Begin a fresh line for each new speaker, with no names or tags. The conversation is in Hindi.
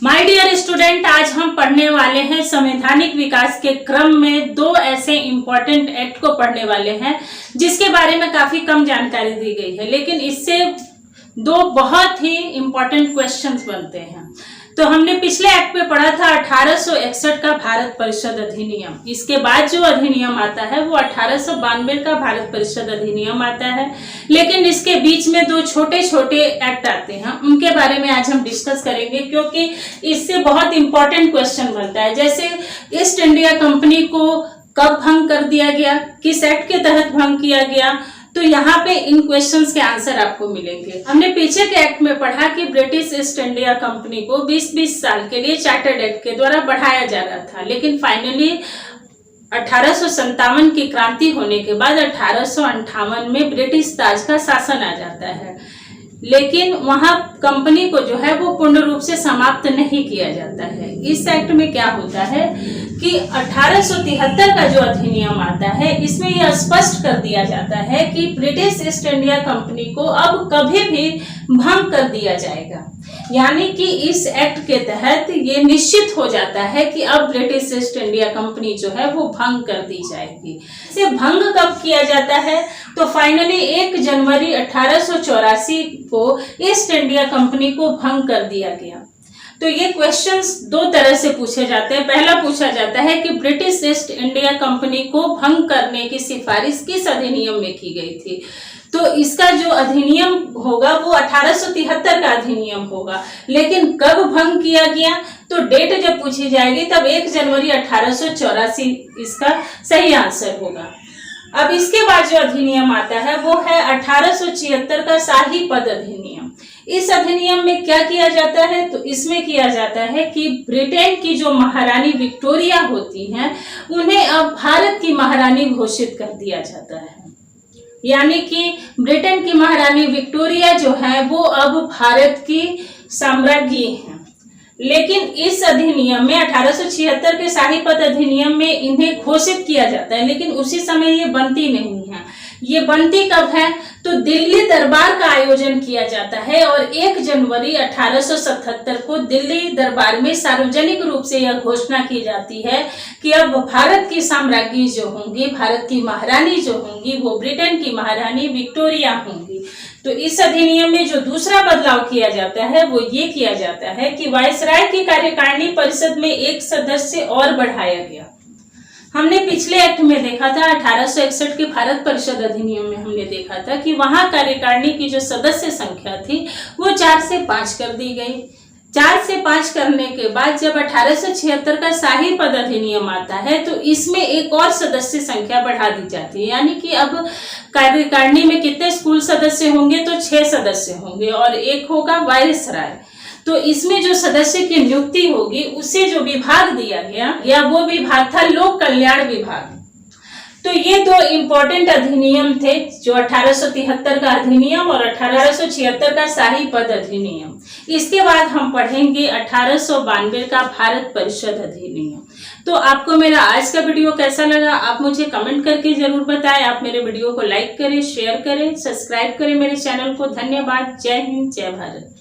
माय डियर स्टूडेंट, आज हम पढ़ने वाले हैं संवैधानिक विकास के क्रम में दो ऐसे इम्पोर्टेंट एक्ट को पढ़ने वाले हैं जिसके बारे में काफी कम जानकारी दी गई है, लेकिन इससे दो बहुत ही इम्पोर्टेंट क्वेश्चंस बनते हैं। तो हमने पिछले एक्ट में पढ़ा था 1861 का भारत परिषद अधिनियम। इसके बाद जो अधिनियम आता है वो 1892 का भारत परिषद अधिनियम आता है, लेकिन इसके बीच में दो छोटे छोटे एक्ट आते हैं, उनके बारे में आज हम डिस्कस करेंगे क्योंकि इससे बहुत इंपॉर्टेंट क्वेश्चन बनता है। जैसे ईस्ट इंडिया कंपनी को कब भंग कर दिया गया, किस एक्ट के तहत भंग किया गया, तो यहाँ पे इन क्वेश्चंस के आंसर आपको मिलेंगे। हमने पीछे के एक्ट में पढ़ा कि ब्रिटिश ईस्ट इंडिया कंपनी को 20-20 साल के लिए चार्टर्ड एक्ट के द्वारा बढ़ाया जा रहा था, लेकिन फाइनली 1857 की क्रांति होने के बाद 1858 में ब्रिटिश ताज का शासन आ जाता है, लेकिन वहां कंपनी को जो है वो पूर्ण रूप से समाप्त नहीं किया जाता है। इस एक्ट में क्या होता है कि 1873 का जो अधिनियम आता है इसमें यह स्पष्ट कर दिया जाता है कि ब्रिटिश ईस्ट इंडिया कंपनी को अब कभी भी भंग कर दिया जाएगा। यानी कि इस एक्ट के तहत ये निश्चित हो जाता है कि अब ब्रिटिश ईस्ट इंडिया कंपनी जो है वो भंग कर दी जाएगी। इसे भंग कब किया जाता है, तो फाइनली 1 जनवरी 1884 को ईस्ट इंडिया कंपनी को भंग कर दिया गया। तो ये क्वेश्चंस दो तरह से पूछे जाते हैं। पहला पूछा जाता है कि ब्रिटिश ईस्ट इंडिया कंपनी को भंग करने की सिफारिश किस अधिनियम में की गई थी। तो इसका जो अधिनियम होगा वो 1873 का अधिनियम होगा, लेकिन कब भंग किया गया, तो डेट जब पूछी जाएगी तब 1 जनवरी 1884 इसका सही आंसर होगा। अब इसके बाद जो अधिनियम आता है वो है 1876 का शाही पद अधिनियम। इस अधिनियम में क्या किया जाता है, तो इसमें किया जाता है कि ब्रिटेन की जो महारानी विक्टोरिया होती हैं उन्हें अब भारत की महारानी घोषित कर दिया जाता है। यानी कि ब्रिटेन की महारानी विक्टोरिया जो है वो अब भारत की साम्राज्ञी हैं। लेकिन इस अधिनियम में 1876 के शाही पद अधिनियम में इन्हें घोषित किया जाता है, लेकिन उसी समय ये बनती नहीं है। ये बनती कब है, तो दिल्ली दरबार का आयोजन किया जाता है और 1 जनवरी 1877 को दिल्ली दरबार में सार्वजनिक रूप से यह घोषणा की जाती है कि अब भारत की साम्राज्ञी जो होंगी, भारत की महारानी जो होंगी, वो ब्रिटेन की महारानी विक्टोरिया होंगी। तो इस अधिनियम में जो दूसरा बदलाव किया जाता है वो ये किया जाता है कि वायसराय की कार्यकारिणी परिषद में एक सदस्य और बढ़ाया गया। हमने पिछले एक्ट में देखा था 1861 के भारत परिषद अधिनियम में हमने देखा था कि वहां कार्यकारिणी की जो सदस्य संख्या थी वो 4 से 5 कर दी गई। 4 से 5 करने के बाद जब 1876 का शाही पद अधिनियम आता है तो इसमें एक और सदस्य संख्या बढ़ा दी जाती है। यानी कि अब कार्यकारिणी में कितने स्कूल सदस्य होंगे, तो 6 सदस्य होंगे और एक होगा वायसराय। तो इसमें जो सदस्य की नियुक्ति होगी उसे जो विभाग दिया गया या वो विभाग था लोक कल्याण विभाग। तो ये दो इम्पोर्टेंट अधिनियम थे, जो 1873 का अधिनियम और 1876 का शाही पद अधिनियम। इसके बाद हम पढ़ेंगे 1892 का भारत परिषद अधिनियम। तो आपको मेरा आज का वीडियो कैसा लगा, आप मुझे कमेंट करके जरूर बताएं। आप मेरे वीडियो को लाइक करें, शेयर करें, सब्सक्राइब करें मेरे चैनल को। धन्यवाद। जय हिंद, जय भारत।